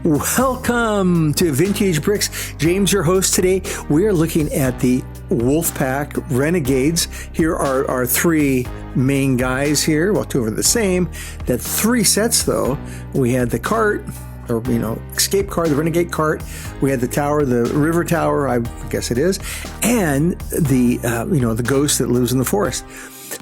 Welcome to Vintage Bricks. James, your host today. We are looking at the Wolfpack Renegades. Here are our three main guys here. Well, two are the same. That three sets, though. We had the cart, or, escape cart, the Renegade cart. We had the tower, the river tower, I guess it is, and the, the ghost that lives in the forest.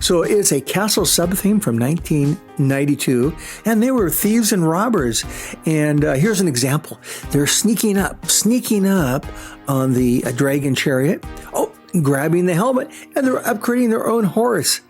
So it's a castle sub-theme from 1992, and they were thieves and robbers. And here's an example. They're sneaking up on the dragon chariot, grabbing the helmet, and they're upgrading their own horse.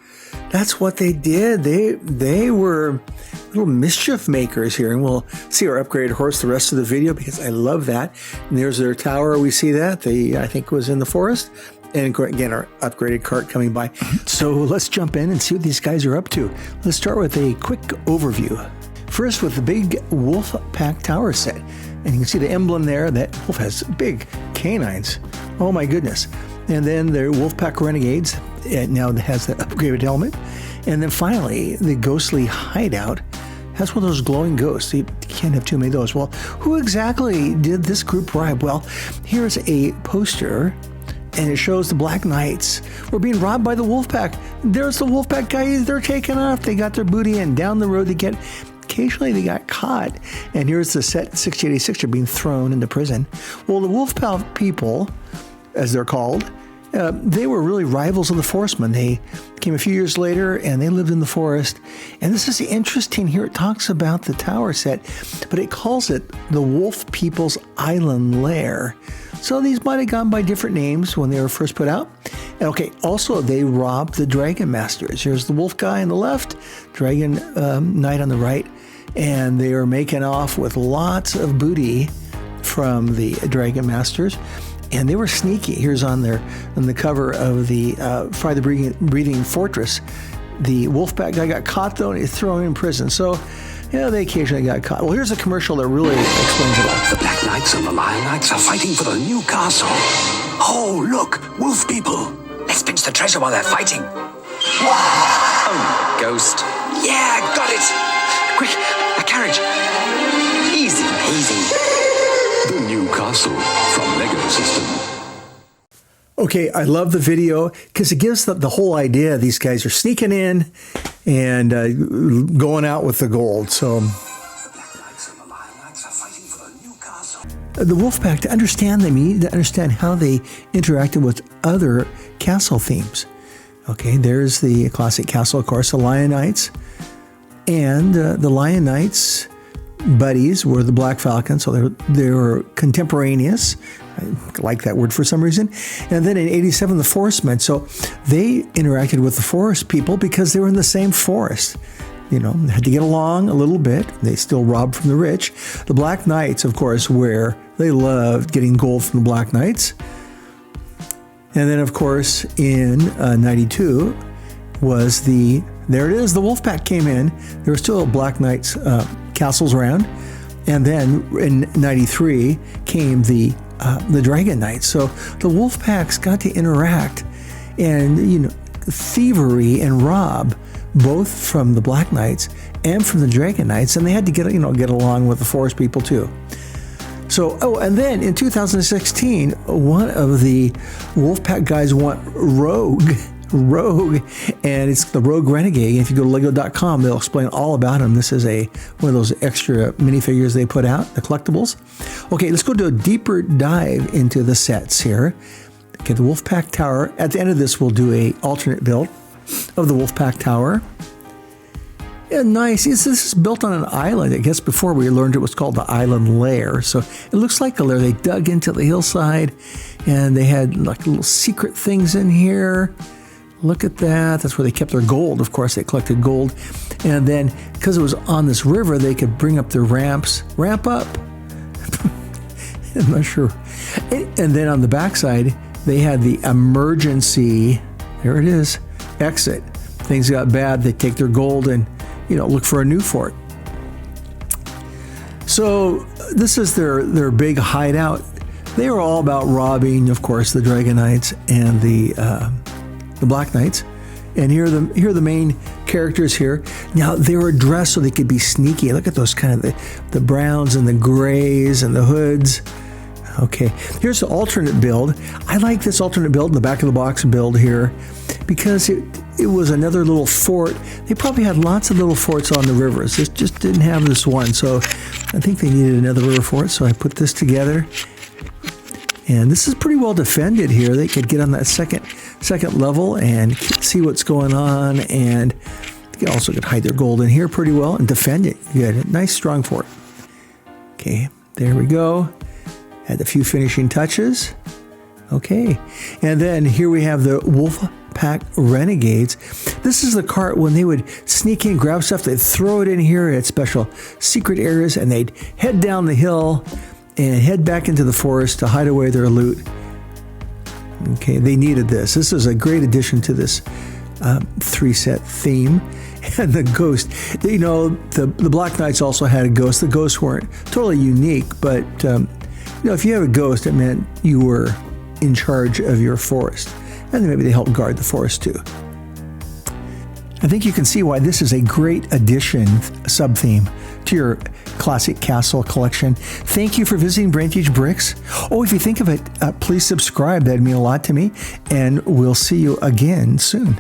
That's what they did. They were little mischief makers here, and we'll see our upgraded horse the rest of the video because I love that. And there's their tower. We see that. I think was in the forest. And again, our upgraded cart coming by. So let's jump in and see what these guys are up to. Let's start with a quick overview. First with the big Wolfpack Tower set. And you can see the emblem there. That wolf has big canines. Oh my goodness. And then the Wolfpack Renegades. It now has the upgraded helmet. And then finally, the Ghostly Hideout has one of those glowing ghosts. You can't have too many of those. Well, who exactly did this group rob? Well, here's a poster. And it shows the Black Knights were being robbed by the Wolfpack. There's the Wolfpack guys. They're taking off. They got their booty in. Down the road occasionally they got caught. And here's the set 6886. They're being thrown into prison. Well, the Wolfpack people, as they're called, they were really rivals of the Forestmen. They came a few years later and they lived in the forest. And this is interesting here. It talks about the tower set, but it calls it the Wolf People's Island Lair. So these might have gone by different names when they were first put out. Okay, also they robbed the Dragon Masters. Here's the wolf guy on the left, Dragon Knight on the right, and they are making off with lots of booty from the Dragon Masters. And they were sneaky. Here's on the cover of the Fry the Breathing Fortress. The Wolfpack guy got caught though, and he's thrown in prison. So, they occasionally got caught. Well, here's a commercial that really explains it all. The Black Knights and the Lion Knights are fighting for the new castle. Oh, look, wolf people. Let's pinch the treasure while they're fighting. Oh, ghost. Yeah, got it. Quick, a carriage. Easy peasy. The new castle from Lego System. Okay, I love the video because it gives the whole idea. These guys are sneaking in and going out with the gold. So the Wolfpack, to understand them, you need to understand how they interacted with other castle themes. Okay, there's the classic castle, of course, the Lion Knights. And the Lion Knights buddies were the Black Falcons, so they were contemporaneous. I like that word for some reason. And then in 87, the Forestmen. So they interacted with the forest people because they were in the same forest. They had to get along a little bit. They still robbed from the rich. The Black Knights, of course, where they loved getting gold from the Black Knights. And then, of course, in 92 was there it is, the Wolfpack came in. There were still Black Knights castles around. And then in 93 came the Dragon Knights. So the Wolfpacks got to interact and, thievery and rob both from the Black Knights and from the Dragon Knights. And they had to get along with the forest people too. So, and then in 2016, one of the Wolfpack guys went rogue, and it's the Rogue Renegade. If you go to lego.com, they'll explain all about him. This is one of those extra minifigures they put out, the collectibles. Okay, let's go do a deeper dive into the sets here. Okay, the Wolfpack Tower. At the end of this, we'll do a alternate build of the Wolfpack Tower. Yeah, nice. This is built on an island. I guess before we learned it was called the Island Lair. So it looks like a lair. They dug into the hillside, and they had like little secret things in here. Look at that. That's where they kept their gold. Of course, they collected gold. And then, because it was on this river, they could bring up their ramp up. I'm not sure. And then on the backside, they had the emergency, there it is, exit. Things got bad, they take their gold and, look for a new fort. So this is their big hideout. They were all about robbing, of course, the Dragon Knights and the Black Knights. And here are the main characters here. Now, they were dressed so they could be sneaky. Look at those kind of the browns and the grays and the hoods. Okay, here's the alternate build. I like this alternate build in the back of the box build here because it was another little fort. They probably had lots of little forts on the rivers. This just didn't have this one, so I think they needed another river fort, so I put this together. And this is pretty well defended here. They could get on that second level and see what's going on, and they also could hide their gold in here pretty well and defend it. Good, nice strong fort. Okay, there we go. Add a few finishing touches. Okay, and then here we have the Wolfpack Renegades. This is the cart when they would sneak in, grab stuff, they'd throw it in here at special secret areas, and they'd head down the hill and head back into the forest to hide away their loot. Okay, they needed this. This is a great addition to this 3-set theme. And the ghost, you know, the Black Knights also had a ghost. The ghosts weren't totally unique, but you know, if you have a ghost, it meant you were in charge of your forest. And then maybe they helped guard the forest too. I think you can see why this is a great addition, sub-theme, to your classic castle collection. Thank you for visiting Vintage Bricks. Oh, if you think of it, please subscribe. That'd mean a lot to me. And we'll see you again soon.